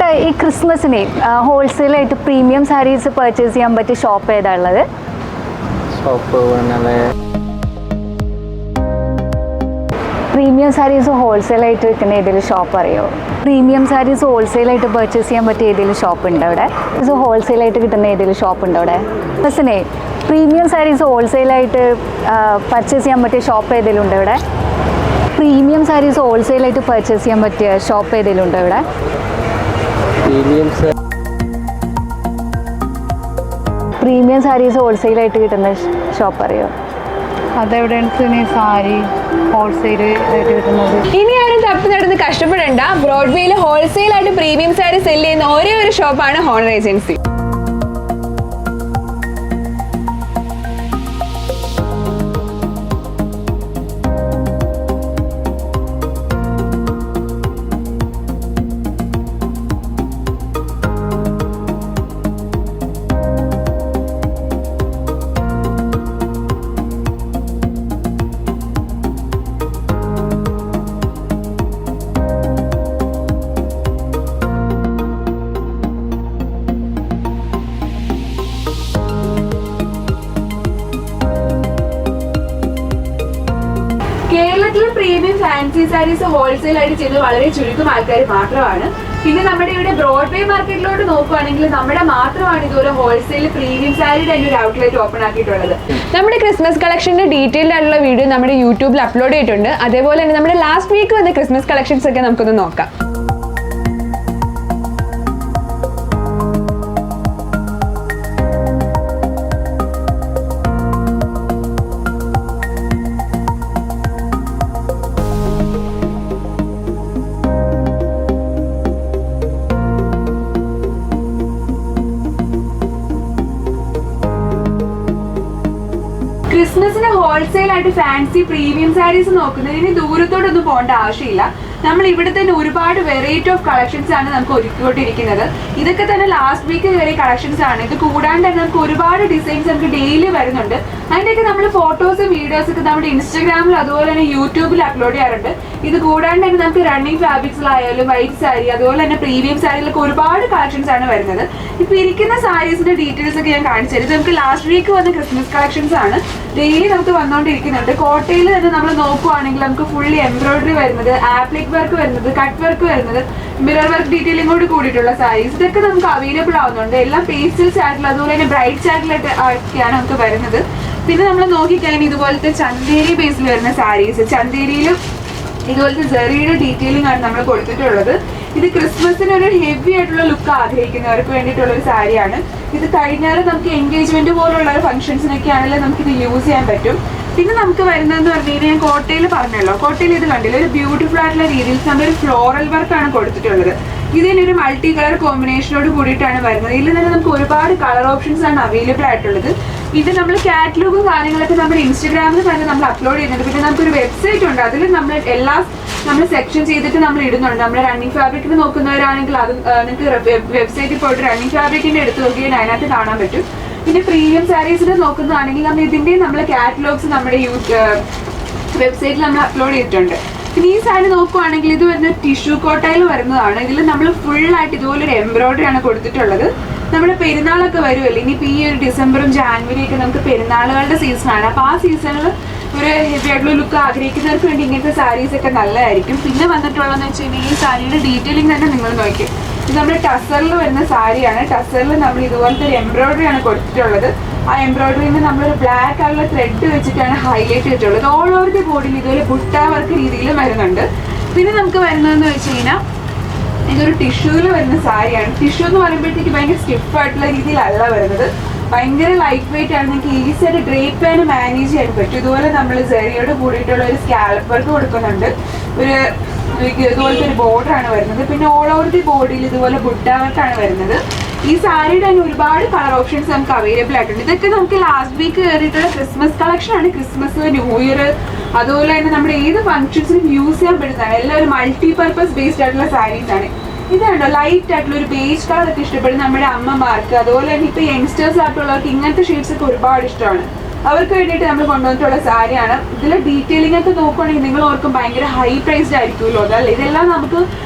ഇവിടെ ഈ ക്രിസ്മസിന് ഹോൾസെയിലായിട്ട് പ്രീമിയം സാരീസ് പർച്ചേസ് ചെയ്യാൻ പറ്റിയ ഷോപ്പ് ഏതാ ഉള്ളത്? പ്രീമിയം സാരീസ് ഹോൾസെയിലായിട്ട് വിൽക്കുന്ന ഏതെങ്കിലും ഷോപ്പ് അറിയോ? പ്രീമിയം സാരീസ് ഹോൾസെയിലായിട്ട് പർച്ചേസ് ചെയ്യാൻ പറ്റിയ ഏതെങ്കിലും ഷോപ്പ് ഉണ്ട് അവിടെ? ഇത് ഹോൾസെയിലായിട്ട് കിട്ടുന്ന ഏതെങ്കിലും ഷോപ്പ് ഉണ്ട് അവിടെ? ബസ്സിനെ പ്രീമിയം സാരീസ് ഹോൾസെയിലായിട്ട് പർച്ചേസ് ചെയ്യാൻ പറ്റിയ ഷോപ്പ് ഏതെങ്കിലും ഉണ്ട് ഇവിടെ? പ്രീമിയം സാരീസ് ഹോൾസെയിലായിട്ട് പർച്ചേസ് ചെയ്യാൻ പറ്റിയ ഷോപ്പ് ഏതെങ്കിലും ഉണ്ട് ഇവിടെ? പ്രീമിയം സാരീസ് ഹോൾസെയിലായിട്ട് കിട്ടുന്ന ഷോപ്പ് അറിയോ? അതെവിടെയാണ് സാരി ഹോൾസെയിൽ ആയിട്ട് കിട്ടുന്നത്? ഇനി ആരും തപ്പി നടന്ന് കഷ്ടപ്പെടേണ്ട. ബ്രോഡ്വേയിൽ ഹോൾസെയിലായിട്ട് പ്രീമിയം സാരി സെല് ചെയ്യുന്ന ഒരേ ഒരു ഷോപ്പാണ് ഹോണർ ഏജൻസി. കേരളത്തിലെ പ്രീമിയം ഫാൻസി സാരീസ് ഹോൾസെയിൽ ആയിട്ട് ചെയ്യുന്നത് വളരെ ചുരുക്കം ആൾക്കാർ മാത്രമാണ്. പിന്നെ നമ്മുടെ ഇവിടെ ബ്രോഡ്വേ മാർക്കറ്റിലോട്ട് നോക്കുകയാണെങ്കിൽ നമ്മുടെ മാത്രമാണ് ഇതുപോലെ ഹോൾസെയിൽ പ്രീമിയം സാരിയുടെ തന്നെ ഒരു ഔട്ട്ലെറ്റ് ഓപ്പൺ ആക്കിയിട്ടുള്ളത്. നമ്മുടെ ക്രിസ്മസ് കളക്ഷന്റെ ഡീറ്റെയിൽഡ് ആയിട്ടുള്ള വീഡിയോ നമ്മുടെ യൂട്യൂബിൽ അപ്ലോഡ് ചെയ്തിട്ടുണ്ട്. അതേപോലെ തന്നെ നമ്മുടെ ലാസ്റ്റ് വീക്ക് വന്ന ക്രിസ്മസ് കളക്ഷൻസ് ഒക്കെ നമുക്കൊന്ന് നോക്കാം. ക്രിസ്മസിന് ഹോൾസെയിൽ ആയിട്ട് ഫാൻസി പ്രീമിയം സാരീസ് നോക്കുന്നതിന് ദൂരത്തോടൊന്നും പോകേണ്ട ആവശ്യമില്ല. നമ്മൾ ഇവിടെ തന്നെ ഒരുപാട് വെറൈറ്റി ഓഫ് കളക്ഷൻസ് ആണ് നമുക്ക് ഒരുക്കിക്കൊണ്ടിരിക്കുന്നത്. ഇതൊക്കെ തന്നെ ലാസ്റ്റ് വീക്ക് കയറിയ കളക്ഷൻസ് ആണ്. ഇത് കൂടാണ്ട് തന്നെ നമുക്ക് ഒരുപാട് ഡിസൈൻസ് നമുക്ക് ഡെയിലി വരുന്നുണ്ട്. അതിൻ്റെയൊക്കെ നമ്മൾ ഫോട്ടോസും വീഡിയോസ് ഒക്കെ നമ്മുടെ ഇൻസ്റ്റാഗ്രാമിൽ അതുപോലെ തന്നെ യൂട്യൂബിൽ അപ്ലോഡ് ചെയ്യാറുണ്ട്. ഇത് കൂടാണ്ട് തന്നെ നമുക്ക് റണ്ണിങ് ഫാബ്രിക്സിലായാലും വൈറ്റ് സാരി അതുപോലെ തന്നെ പ്രീമിയം സാരിയിലൊക്കെ ഒരുപാട് കളക്ഷൻസ് ആണ് വരുന്നത്. ഇപ്പൊ ഇരിക്കുന്ന സാരീസിന്റെ ഡീറ്റെയിൽസ് ഒക്കെ ഞാൻ കാണിച്ചത് ഇത് നമുക്ക് ലാസ്റ്റ് വീക്ക് വന്ന ക്രിസ്മസ് കളക്ഷൻസ് ആണ്. ഡെയിലി നമുക്ക് വന്നുകൊണ്ടിരിക്കുന്നുണ്ട്. കോട്ടയിൽ തന്നെ നമ്മൾ നോക്കുവാണെങ്കിൽ നമുക്ക് ഫുള്ളി എംബ്രോയിഡറി വരുന്നത്, ആപ്ലിക് വർക്ക് വരുന്നത്, കട്ട് വർക്ക് വരുന്നത്, മിറർ വർക്ക് ഡീറ്റെയിലിംഗോട് കൂടിയിട്ടുള്ള സാരീസ് ഇതൊക്കെ നമുക്ക് അവൈലബിൾ ആവുന്നുണ്ട്. എല്ലാം പേസ്റ്റൽ ചാറ്റിൽ അതുപോലെ തന്നെ ബ്രൈറ്റ് ചാറ്റിലൊക്കെ ഒക്കെയാണ് നമുക്ക് വരുന്നത്. പിന്നെ നമ്മൾ നോക്കിക്കഴിഞ്ഞാൽ ഇതുപോലത്തെ ചന്തേരി ബേസിൽ വരുന്ന സാരീസ്, ചന്തേരിയിലും ഇതുപോലത്തെ ജെറിയുടെ ഡീറ്റെയിലിംഗ് ആണ് നമ്മൾ കൊടുത്തിട്ടുള്ളത്. ഇത് ക്രിസ്മസിന് ഒരു ഹെവി ആയിട്ടുള്ള ലുക്ക് ആഗ്രഹിക്കുന്നവർക്ക് വേണ്ടിയിട്ടുള്ള ഒരു സാരിയാണ്. ഇത് കഴിഞ്ഞാൽ നമുക്ക് എൻഗേജ്മെന്റ് പോലുള്ള ഫംഗ്ഷൻസിനൊക്കെ ആണെങ്കിലും നമുക്ക് ഇത് യൂസ് ചെയ്യാൻ പറ്റും. പിന്നെ നമുക്ക് വരുന്നതെന്ന് പറഞ്ഞു കഴിഞ്ഞാൽ ഞാൻ കോട്ടയിൽ പറഞ്ഞല്ലോ, കോട്ടയിൽ ഇത് കണ്ടില്ല ഒരു ബ്യൂട്ടിഫുൾ ആയിട്ടുള്ള രീതിയിൽ നമ്മളൊരു ഫ്ലോറൽ വർക്കാണ് കൊടുത്തിട്ടുള്ളത്. ഇതിനൊരു മൾട്ടി കളർ കോമ്പിനേഷനോട് കൂടിയിട്ടാണ് വരുന്നത്. ഇതിൽ തന്നെ നമുക്ക് ഒരുപാട് കളർ ഓപ്ഷൻസ് ആണ് അവൈലബിൾ ആയിട്ടുള്ളത്. ഇത് നമ്മൾ കാറ്റലോഗും കാര്യങ്ങളൊക്കെ നമ്മുടെ ഇൻസ്റ്റാഗ്രാമിൽ തന്നെ നമ്മൾ അപ്ലോഡ് ചെയ്യുന്നുണ്ട്. പിന്നെ നമുക്കൊരു വെബ്സൈറ്റ് ഉണ്ട്, അതിൽ നമ്മൾ സെക്ഷൻ ചെയ്തിട്ട് നമ്മൾ ഇടുന്നുണ്ട്. നമ്മൾ റണ്ണിങ് ഫാബ്രിക്കിന് നോക്കുന്നവരാണെങ്കിൽ അത് നിങ്ങൾക്ക് വെബ്സൈറ്റിൽ പോയിട്ട് റണ്ണിങ് ഫാബ്രിക്കിന്റെ എടുത്ത് നോക്കിയാൽ അതിനകത്ത് കാണാൻ പറ്റും. പിന്നെ പ്രീമിയം സാരീസിന് നോക്കുന്നതാണെങ്കിൽ നമ്മൾ കാറ്റലോഗ്സ് നമ്മുടെ വെബ്സൈറ്റിൽ നമ്മൾ അപ്ലോഡ് ചെയ്തിട്ടുണ്ട്. പിന്നെ ഈ സാരി നോക്കുവാണെങ്കിൽ ഇത് വരുന്ന ടിഷ്യൂ കോട്ടയിൽ വരുന്നതാണ്. ഇതിൽ നമ്മൾ ഫുള്ളായിട്ട് ഇതുപോലൊരു എംബ്രോയിഡറി ആണ് കൊടുത്തിട്ടുള്ളത്. നമ്മുടെ പെരുന്നാളൊക്കെ വരുമല്ലോ, ഇനിയിപ്പോൾ ഈ ഒരു ഡിസംബറും ജാനുവരി ഒക്കെ നമുക്ക് പെരുന്നാളുകളുടെ സീസണാണ്. അപ്പോൾ ആ സീസണിൽ ഒരു ഹെവി ആയിട്ടുള്ള ലുക്ക് ആഗ്രഹിക്കുന്നവർക്ക് വേണ്ടി ഇങ്ങനത്തെ സാരീസ് ഒക്കെ നല്ലതായിരിക്കും. പിന്നെ വന്നിട്ടുള്ളതെന്ന് വെച്ച് കഴിഞ്ഞാൽ ഈ സാരിയുടെ ഡീറ്റെയിലിംഗ് തന്നെ നിങ്ങൾ നോക്കി. ഇത് നമ്മുടെ ടസറിൽ വരുന്ന സാരിയാണ്. ടസറിൽ നമ്മൾ ഇതുപോലത്തെ ഒരു എംബ്രോയിഡറി ആണ് കൊടുത്തിട്ടുള്ളത്. ആ എംബ്രോയിഡറിന് നമ്മളൊരു ബ്ലാക്ക് കളർ ത്രെഡ് വെച്ചിട്ടാണ് ഹൈലൈറ്റ് ചെയ്തിട്ടുള്ളത്. ഓൾ ഓവർ ദി ബോഡിയിൽ ഇതുപോലെ ബുട്ട വർക്ക് രീതിയിലും വരുന്നുണ്ട്. പിന്നെ നമുക്ക് വരുന്നതെന്ന് വെച്ച് കഴിഞ്ഞാൽ ഇതൊരു ടിഷ്യൂവിൽ വരുന്ന സാരിയാണ്. ടിഷ്യൂ എന്ന് പറയുമ്പോഴത്തേക്ക് ഭയങ്കര സ്റ്റിഫായിട്ടുള്ള രീതിയിലല്ല വരുന്നത്, ഭയങ്കര ലൈറ്റ് വെയിറ്റ് ആണ്. നിങ്ങൾക്ക് ഈസി ആയിട്ട് ഡ്രേപ്പ് ആൻഡ് മാനേജ് ചെയ്യാൻ പറ്റും. ഇതുപോലെ നമ്മൾ സെറിയോട് കൂടിയിട്ടുള്ള ഒരു സ്കാലപ്പ് വർക്ക് കൊടുക്കുന്നുണ്ട്. ഇതുപോലത്തെ ഒരു ബോർഡർ ആണ് വരുന്നത്. പിന്നെ ഓൾ ഓവർ ദി ബോഡിയിൽ ഇതുപോലെ ബുട്ട വർക്കാണ് വരുന്നത്. ഈ സാരിയുടെ തന്നെ ഒരുപാട് കളർ ഓപ്ഷൻസ് നമുക്ക് അവൈലബിൾ ആയിട്ടുണ്ട്. ഇതൊക്കെ നമുക്ക് ലാസ്റ്റ് വീക്ക് കയറിയിട്ടുള്ള ക്രിസ്മസ് കളക്ഷൻ ആണ്. ക്രിസ്മസ്, ന്യൂ ഇയർ അതുപോലെ തന്നെ നമ്മുടെ ഏത് ഫംഗ്ഷൻസിനും യൂസ് ചെയ്യാൻ പറ്റുന്നതാണ്. എല്ലാം ഒരു മൾട്ടി പർപ്പസ് ബേസ്ഡ് ആയിട്ടുള്ള സാരീസ് ആണ്. ഇതാണോ ലൈറ്റ് ആയിട്ടുള്ള ഒരു ബേജ് കളർ ഒക്കെ ഇഷ്ടപ്പെടുന്ന നമ്മുടെ അമ്മമാർക്ക് അതുപോലെ തന്നെ ഇപ്പൊ യങ്സ്റ്റേഴ്സ് ആയിട്ടുള്ളവർക്ക് ഇങ്ങനത്തെ ഷെയ്ഡ്സ് ഒക്കെ ഒരുപാട് ഇഷ്ടമാണ്. അവർക്ക് വേണ്ടിയിട്ട് നമ്മൾ കൊണ്ടുവന്നിട്ടുള്ള സാരിയാണ്. ഇതിലെ ഡീറ്റെയിലിംഗ് ഒക്കെ നോക്കുകയാണെങ്കിൽ നിങ്ങൾ ഓർക്കും ഭയങ്കര ഹൈ പ്രൈസ്ഡ് ആയിരിക്കുമല്ലോ, അതല്ല. ഇതെല്ലാം നമുക്ക്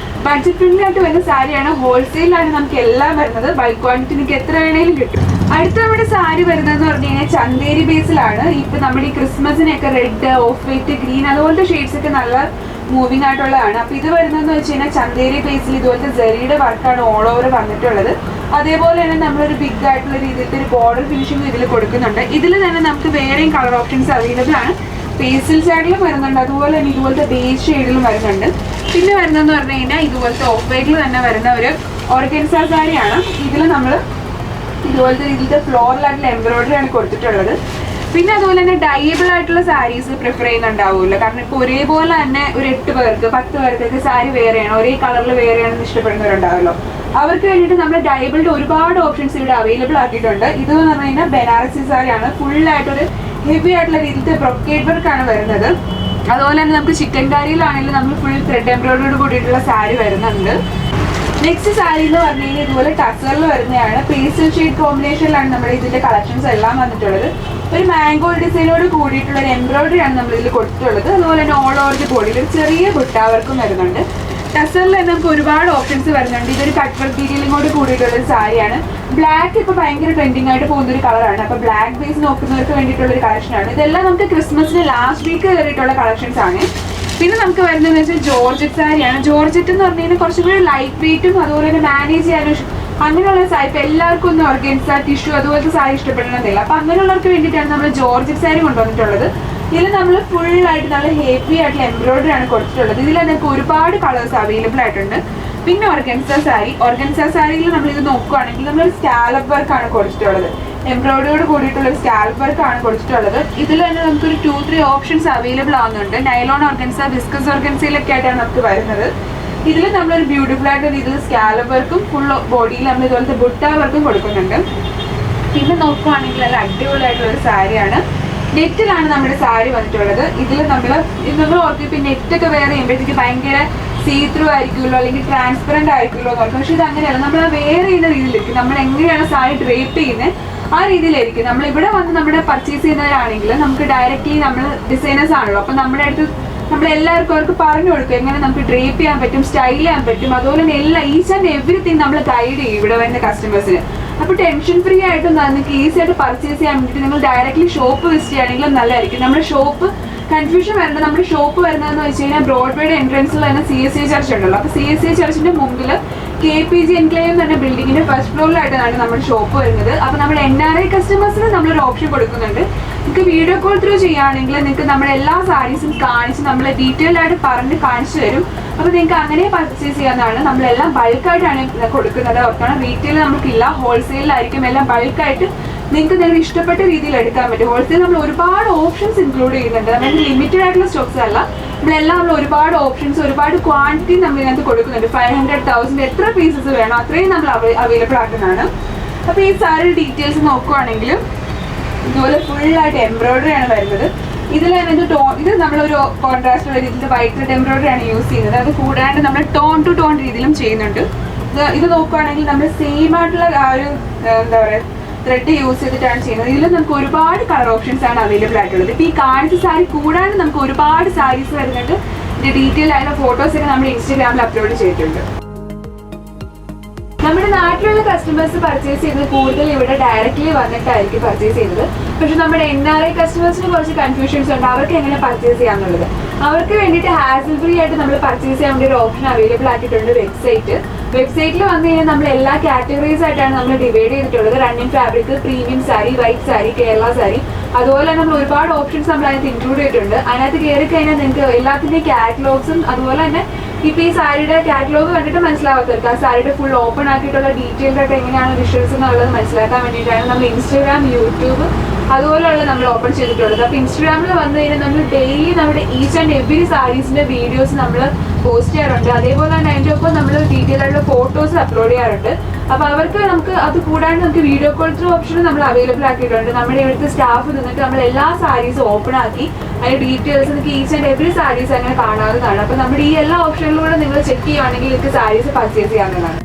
ബഡ്ജറ്റ് ഫ്രണ്ട്ലി ആയിട്ട് വരുന്ന സാരിയാണ്. ഹോൾസെയിലാണ് നമുക്ക് എല്ലാം വരുന്നത്. ബൾക്ക് ക്വാണ്ടിറ്റി നിങ്ങൾക്ക് എത്ര വേണേലും കിട്ടും. അടുത്ത നമ്മുടെ സാരി വരുന്നതെന്ന് പറഞ്ഞു കഴിഞ്ഞാൽ ചന്തേരി ബേസിലാണ്. ഇപ്പൊ നമ്മുടെ ഈ ക്രിസ്മസിനൊക്കെ റെഡ്, ഓഫ് വൈറ്റ്, ഗ്രീൻ അതുപോലത്തെ ഷെയ്ഡ്സ് ഒക്കെ നല്ല മൂവിങ് ആയിട്ടുള്ളതാണ്. അപ്പൊ ഇത് വരുന്നതെന്ന് വെച്ച് കഴിഞ്ഞാൽ ചന്തേരി ബേസിൽ ഇതുപോലത്തെ ജെറിയുടെ വർക്കാണ് ഓൾ ഓവർ വന്നിട്ടുള്ളത്. അതേപോലെ തന്നെ നമ്മളൊരു ബിഗ് ആയിട്ടുള്ള രീതിയിലത്തെ ഒരു ബോർഡർ ഫിനിഷിംഗ് ഇതിൽ കൊടുക്കുന്നുണ്ട്. ഇതിൽ തന്നെ നമുക്ക് വേറെയും കളർ ഓപ്ഷൻസ് അവൈലബിൾ ആണ്. പേസ്റ്റൽ ഷെയ്ഡിലും വരുന്നുണ്ട്, അതുപോലെ തന്നെ ഇതുപോലത്തെ ബേസ് ഷെയ്ഡിലും വരുന്നുണ്ട്. പിന്നെ വരുന്നതെന്ന് പറഞ്ഞു കഴിഞ്ഞാൽ ഇതുപോലത്തെ ഓഫ് വൈറ്റിൽ തന്നെ വരുന്ന ഒരു ഓർഗൻസ സാരിയാണ്. ഇതിൽ നമ്മൾ ഇതുപോലത്തെ രീതിയിലത്തെ ഫ്ലോറലായിട്ടുള്ള എംബ്രോയിഡറി ആണ് കൊടുത്തിട്ടുള്ളത്. പിന്നെ അതുപോലെ തന്നെ ഡയബിൾ ആയിട്ടുള്ള സാരീസ് പ്രിഫർ ചെയ്യുന്നുണ്ടാവുമല്ലോ. കാരണം ഇപ്പോൾ ഒരേപോലെ തന്നെ ഒരു 8 പേർക്ക് 10 പേർക്കൊക്കെ സാരി വേറെയാണ്, ഒരേ കളറിൽ വേറെയാണെന്ന് ഇഷ്ടപ്പെടുന്നവരുണ്ടാവുമല്ലോ. അവർക്ക് വേണ്ടിയിട്ട് നമ്മൾ ഡയബിളിന്റെ ഒരുപാട് ഓപ്ഷൻസ് ഇവിടെ അവൈലബിൾ ആക്കിയിട്ടുണ്ട്. ഇതെന്ന് പറഞ്ഞു കഴിഞ്ഞാൽ ബനാറസി സാരിയാണ്. ഫുള്ളായിട്ടൊരു ഹെവി ആയിട്ടുള്ള രീതിയിലത്തെ ബ്രൊക്കേഡ് വർക്കാണ് വരുന്നത്. അതുപോലെ തന്നെ നമുക്ക് ചിക്കൻ കാരിയിലാണെങ്കിലും നമ്മൾ ഫുൾ ത്രെഡ് എംബ്രോയിഡറിയോട് കൂടിയിട്ടുള്ള സാരി വരുന്നുണ്ട്. നെക്സ്റ്റ് സാരി എന്ന് പറഞ്ഞു കഴിഞ്ഞാൽ ഇതുപോലെ ടസറിൽ വരുന്നതാണ്. പേസ്റ്റൽ ഷെയ്ഡ് കോമ്പിനേഷനിലാണ് നമ്മുടെ ഇതിന്റെ കളക്ഷൻസ് എല്ലാം വന്നിട്ടുള്ളത്. ഒരു മാംഗോ ഡിസൈനോട് കൂടിയിട്ടുള്ള ഒരു എംബ്രോയിഡറി ആണ് നമ്മൾ ഇതിൽ കൊടുത്തിട്ടുള്ളത്. അതുപോലെ തന്നെ ഓൾ ഓവർ ദി ബോഡിയിൽ ഒരു ചെറിയ ബുട്ടാവർക്കും വരുന്നുണ്ട്. ടസറിൽ തന്നെ നമുക്ക് ഒരുപാട് ഓപ്ഷൻസ് വരുന്നുണ്ട്. ഇതൊരു കട്ട് വർക്ക് ഡീറ്റെയിലിങ്ങോട് കൂടിയിട്ടുള്ള ഒരു സാരിയാണ്. ബ്ലാക്ക് ഇപ്പൊ ഭയങ്കര ട്രെൻഡിങ് ആയിട്ട് പോകുന്ന ഒരു കളറാണ്. അപ്പൊ ബ്ലാക്ക് ബേസ് നോക്കുന്നവർക്ക് വേണ്ടിയിട്ടുള്ള ഒരു കളക്ഷനാണ്. ഇതെല്ലാം നമുക്ക് ക്രിസ്മസിന് ലാസ്റ്റ് വീക്ക് കയറിയിട്ടുള്ള കളക്ഷൻസ് ആണ്. പിന്നെ നമുക്ക് വരുന്നതെന്ന് വെച്ചാൽ ജോർജറ്റ് സാരിയാണ്. ജോർജറ്റ് എന്ന് പറഞ്ഞു കഴിഞ്ഞാൽ കുറച്ചും കൂടി ലൈറ്റ് വെയിറ്റും അതുപോലെ തന്നെ മാനേജ് ചെയ്യാനും അങ്ങനെയുള്ള സാരി. ഇപ്പൊ എല്ലാവർക്കും ഒന്നും ഓർഗൻസ, ടിഷ്യൂ അതുപോലത്തെ സാരി ഇഷ്ടപ്പെടണമെന്നില്ല. അപ്പൊ അങ്ങനെയുള്ളവർക്ക് വേണ്ടിയിട്ടാണ് നമ്മൾ ജോർജറ്റ് സാരി കൊണ്ടുവന്നിട്ടുള്ളത്. ഇതിൽ നമ്മൾ ഫുൾ ആയിട്ട് നല്ല ഹെവി ആയിട്ടുള്ള എംബ്രോയിഡറി ആണ് കൊടുത്തിട്ടുള്ളത്. ഇതിൽ നമുക്ക് ഒരുപാട് കളേഴ്സ് അവൈലബിൾ ആയിട്ടുണ്ട്. പിന്നെ ഓർഗൻസ സാരിയിൽ നമ്മൾ ഇത് നോക്കുകയാണെങ്കിൽ നമ്മളൊരു സ്കാലപ്പ് വർക്കാണ് കൊടുത്തിട്ടുള്ളത്. എംബ്രോയിഡറിയോട് കൂടിയിട്ടുള്ള ഒരു സ്കാലപ്പ് വർക്കാണ് കൊടുത്തിട്ടുള്ളത്. ഇതിൽ തന്നെ നമുക്കൊരു 2-3 ഓപ്ഷൻസ് അവൈലബിൾ ആവുന്നുണ്ട്. നൈലോൺ ഓർഗൻസ, വിസ്കസ് ഓർഗൻസയിലൊക്കെ ആയിട്ടാണ് നമുക്ക് വരുന്നത്. ഇതിൽ നമ്മളൊരു ബ്യൂട്ടിഫുൾ ആയിട്ട് രീതിയിൽ സ്കാലപ്പ് വർക്കും ഫുൾ ബോഡിയിൽ നമ്മൾ ഇതുപോലത്തെ ബുട്ട വർക്കും കൊടുക്കുന്നുണ്ട്. പിന്നെ നോക്കുകയാണെങ്കിൽ നല്ല അടിപൊളിയായിട്ടുള്ള ഒരു സാരിയാണ്. നെറ്റിലാണ് നമ്മുടെ സാരി വന്നിട്ടുള്ളത്. ഇതിൽ നമ്മൾ ഓർക്കും ഇപ്പം നെറ്റൊക്കെ വേറെ ചെയ്യുമ്പോഴത്തേക്ക് ഭയങ്കര സീത്രൂ ആയിരിക്കുമല്ലോ, അല്ലെങ്കിൽ ട്രാൻസ്പെറന്റ് ആയിരിക്കുമല്ലോ എന്ന് ഓർക്കും. പക്ഷെ ഇത് അങ്ങനെയല്ല. നമ്മൾ വേറെ ചെയ്യുന്ന രീതിയിലായിരിക്കും. നമ്മൾ എങ്ങനെയാണ് സാരി ഡ്രേപ്പ് ചെയ്യുന്നത് ആ രീതിയിലായിരിക്കും. നമ്മൾ ഇവിടെ വന്ന് നമ്മുടെ പർച്ചേസ് ചെയ്യുന്നവരാണെങ്കിൽ നമുക്ക് ഡയറക്റ്റ്ലി നമ്മൾ ഡിസൈനേഴ്സ് ആണല്ലോ. അപ്പം നമ്മുടെ അടുത്ത് നമ്മളെല്ലാവർക്കും അവർക്ക് പറഞ്ഞു കൊടുക്കും എങ്ങനെ നമുക്ക് ഡ്രേപ്പ് ചെയ്യാൻ പറ്റും, സ്റ്റൈൽ ചെയ്യാൻ പറ്റും. അതുപോലെ തന്നെ ഈച്ച് ആൻഡ് എവറിത്തിങ് നമ്മൾ ഗൈഡ് ചെയ്യും ഇവിടെ വരുന്ന കസ്റ്റമേഴ്സിന്. അപ്പോൾ ടെൻഷൻ ഫ്രീ ആയിട്ട് നിങ്ങൾക്ക് ഈസി ആയിട്ട് പർച്ചേസ് ചെയ്യാൻ വേണ്ടിയിട്ട് നിങ്ങൾ ഡയറക്റ്റ്ലി ഷോപ്പ് വിസിറ്റ് ചെയ്യുകയാണെങ്കിലും നല്ലതായിരിക്കും. നമ്മുടെ ഷോപ്പ് കൺഫ്യൂഷൻ വരുന്നത്, നമ്മുടെ ഷോപ്പ് വരുന്നതെന്ന് വെച്ച് കഴിഞ്ഞാൽ ബ്രോഡ്വേയുടെ എൻട്രൻസിൽ തന്നെ CSA ചർച്ച് ഉണ്ടല്ലോ. അപ്പോൾ CSA ചർച്ചിന്റെ മുമ്പിൽ KPG എൻക്ലേവ് എന്ന് പറഞ്ഞ ബിൽഡിങ്ങിന്റെ ഫസ്റ്റ് ഫ്ലോറിലായിട്ടാണ് നമ്മുടെ ഷോപ്പ് വരുന്നത്. അപ്പോൾ നമ്മുടെ NRI കസ്റ്റമേഴ്സിന് നമ്മളൊരു ഓപ്ഷൻ കൊടുക്കുന്നുണ്ട്. നിങ്ങൾക്ക് വീഡിയോ കോൾ ത്രൂ ചെയ്യുകയാണെങ്കിൽ നിങ്ങൾക്ക് നമ്മുടെ എല്ലാ സാരീസും കാണിച്ച് നമ്മൾ ഡീറ്റെയിൽ ആയിട്ട് പറഞ്ഞ് കാണിച്ചു തരും. അപ്പോൾ നിങ്ങൾക്ക് അങ്ങനെ പർച്ചേസ് ചെയ്യാവുന്നതാണ്. നമ്മളെല്ലാം ബൾക്കായിട്ടാണ് കൊടുക്കുന്നത്. ഓർക്കണം, റീറ്റെയിൽ നമുക്കില്ല, ഹോൾസെയിലായിരിക്കും. എല്ലാം ബൾക്കായിട്ട് നിങ്ങൾക്ക് ഇഷ്ടപ്പെട്ട രീതിയിൽ എടുക്കാൻ പറ്റും. ഹോൾസെയിൽ നമ്മൾ ഒരുപാട് ഓപ്ഷൻസ് ഇൻക്ലൂഡ് ചെയ്യുന്നുണ്ട്. നമ്മൾ ലിമിറ്റഡ് ആയിട്ടുള്ള സ്റ്റോക്സ് അല്ല, നമ്മൾ ഒരുപാട് ഓപ്ഷൻസ്, ഒരുപാട് ക്വാണ്ടിറ്റി നമ്മൾ ഇതിനകത്ത് കൊടുക്കുന്നുണ്ട്. 500,000 എത്ര പീസസ് വേണം അത്രയും നമ്മൾ അവൈലബിൾ ആക്കുന്നതാണ്. അപ്പോൾ ഈ സാരി ഡീറ്റെയിൽസ് നോക്കുവാണെങ്കിലും ഇതുപോലെ ഫുള്ളായിട്ട് എംബ്രോയിഡറി ആണ് വരുന്നത്. ഇതിൽ ഇത് നമ്മളൊരു കോൺട്രാസ്റ്റ് ഉള്ള രീതിയിൽ വൈറ്റ് ത്രെഡ് എംബ്രോയിഡറി ആണ് യൂസ് ചെയ്യുന്നത്. അത് കൂടാണ്ട് നമ്മൾ ടോൺ ടു ടോൺ രീതിയിലും ചെയ്യുന്നുണ്ട്. ഇത് നോക്കുവാണെങ്കിൽ നമ്മൾ സെയിം ആയിട്ടുള്ള ആ ഒരു എന്താ പറയുക ത്രെഡ് യൂസ് ചെയ്തിട്ടാണ് ചെയ്യുന്നത്. ഇതിൽ നമുക്ക് ഒരുപാട് കളർ ഓപ്ഷൻസ് ആണ് അവൈലബിൾ ആയിട്ടുള്ളത്. ഇപ്പോൾ ഈ കാണിച്ച സാരി കൂടാണ്ട് നമുക്ക് ഒരുപാട് സാരീസ് വരുന്നുണ്ട്. ഇതിന്റെ ഡീറ്റെയിൽ ആയിട്ടുള്ള ഫോട്ടോസ് ഒക്കെ നമ്മൾ ഇൻസ്റ്റാഗ്രാമിൽ അപ്ലോഡ് ചെയ്തിട്ടുണ്ട്. നമ്മുടെ നാട്ടിലുള്ള കസ്റ്റമേഴ്സ് പർച്ചേസ് ചെയ്യുന്നത് കൂടുതൽ ഇവിടെ ഡയറക്റ്റ്ലി വന്നിട്ടായിരിക്കും പർച്ചേസ് ചെയ്യുന്നത്. പക്ഷെ നമ്മുടെ NRI കസ്റ്റമേഴ്സിന് കുറച്ച് കൺഫ്യൂഷൻസ് ഉണ്ട്. അവർക്ക് എങ്ങനെ പർച്ചേസ് ചെയ്യാന്നുള്ളത്. അവർക്ക് വേണ്ടിയിട്ട് ഹാസിൽ ഫ്രീ ആയിട്ട് നമ്മൾ പർച്ചേസ് ചെയ്യാൻ വേണ്ടി ഒരു ഓപ്ഷൻ അവൈലബിൾ ആക്കിയിട്ടുണ്ട്. വെബ്സൈറ്റിൽ വന്നു കഴിഞ്ഞാൽ നമ്മൾ എല്ലാ കാറ്റഗറീസ് ആയിട്ടാണ് നമ്മൾ ഡിവൈഡ് ചെയ്തിട്ടുള്ളത്. Running fabric, premium sari, white sari, Kerala sari, അതുപോലെ തന്നെ നമ്മൾ ഒരുപാട് ഓപ്ഷൻസ് നമ്മൾ അതിനകത്ത് ഇൻക്ലൂഡ് ചെയ്തിട്ടുണ്ട്. അതിനകത്ത് കയറി കഴിഞ്ഞാൽ നിങ്ങൾക്ക് എല്ലാത്തിൻ്റെയും കാറ്റലോഗ്സും അതുപോലെ തന്നെ ഇപ്പോൾ ഈ സാരിയുടെ കാറ്റലോഗ് കണ്ടിട്ട് മനസ്സിലാവാത്തവർക്ക് ആ സാരിയുടെ ഫുൾ ഓപ്പൺ ആക്കിയിട്ടുള്ള ഡീറ്റെയിൽസ് ആയിട്ട് എങ്ങനെയാണ് വിഷ്വൽസ് എന്നുള്ളത് മനസ്സിലാക്കാൻ വേണ്ടിയിട്ടാണ് നമ്മൾ ഇൻസ്റ്റാഗ്രാം, യൂട്യൂബ് അതുപോലെയുള്ള നമ്മൾ ഓപ്പൺ ചെയ്തിട്ടുള്ളത്. അപ്പോൾ ഇൻസ്റ്റാഗ്രാമിൽ വന്നു കഴിഞ്ഞാൽ നമ്മൾ ഡെയിലി നമ്മുടെ ഈച്ച് ആൻഡ് എവറി സാരീസിൻ്റെ വീഡിയോസ് നമ്മൾ പോസ്റ്റ് ചെയ്യാറുണ്ട്. അതേപോലെ തന്നെ അതിൻ്റെ ഒപ്പം നമ്മൾ ഡീറ്റെയിൽ ആയിട്ടുള്ള ഫോട്ടോസ് അപ്ലോഡ് ചെയ്യാറുണ്ട്. അപ്പോൾ അവർക്ക് നമുക്ക് അത് കൂടാണ്ട് നമുക്ക് വീഡിയോ കോൾ ത്രൂ ഓപ്ഷൻ നമ്മൾ അവൈലബിൾ ആക്കിയിട്ടുണ്ട്. നമ്മുടെ ഇവിടുത്തെ സ്റ്റാഫ് നിന്നിട്ട് നമ്മൾ എല്ലാ സാരീസും ഓപ്പൺ ആക്കി അതിൻ്റെ ഡീറ്റെയിൽസ് നിങ്ങൾക്ക് ഈച്ച് ആൻഡ് എവറി സാരീസ് അങ്ങനെ കാണാവുന്നതാണ്. അപ്പോൾ നമ്മുടെ ഈ എല്ലാ ഓപ്ഷനിലൂടെ നിങ്ങൾ ചെക്ക് ചെയ്യുകയാണെങ്കിൽ നിങ്ങൾക്ക് സാരീസ് പർച്ചേസ് ചെയ്യാവുന്നതാണ്.